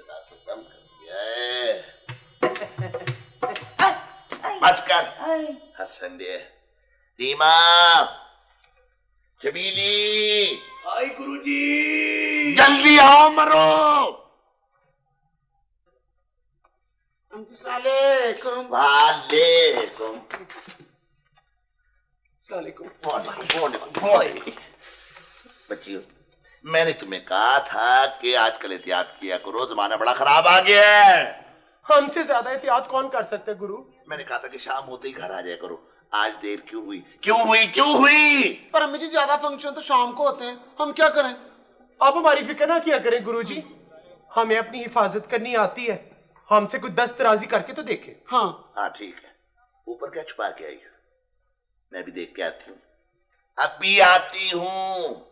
खत्म कर दिया है। बस कर संडे दीमा चबीली आई गुरुजी। जल्दी आओ मरो। अस्सलामुअलैकुम। वालेकुम बच्चियों, मैंने तुम्हें कहा था कि आजकल एहतियात किया करो, जमाना बड़ा खराब आ गया है। हमसे ज्यादा एहतियात कौन कर सकते है गुरु? मैंने कहा था कि शाम होते ही घर आ जाया करो। आज देर क्यों हुई? क्यों हुई? क्यों हुई? पर अम्मी जी ज्यादा फंक्शन तो शाम को होते हैं, हम क्या करें? आप हमारी फिक्र ना किया करें गुरुजी, हमें अपनी हिफाजत करनी आती है। हमसे कुछ दस्तराजी करके तो देखे। हाँ ठीक है। ऊपर क्या छुपा के आई? मैं भी देख के आती हूँ। अभी आती हूँ।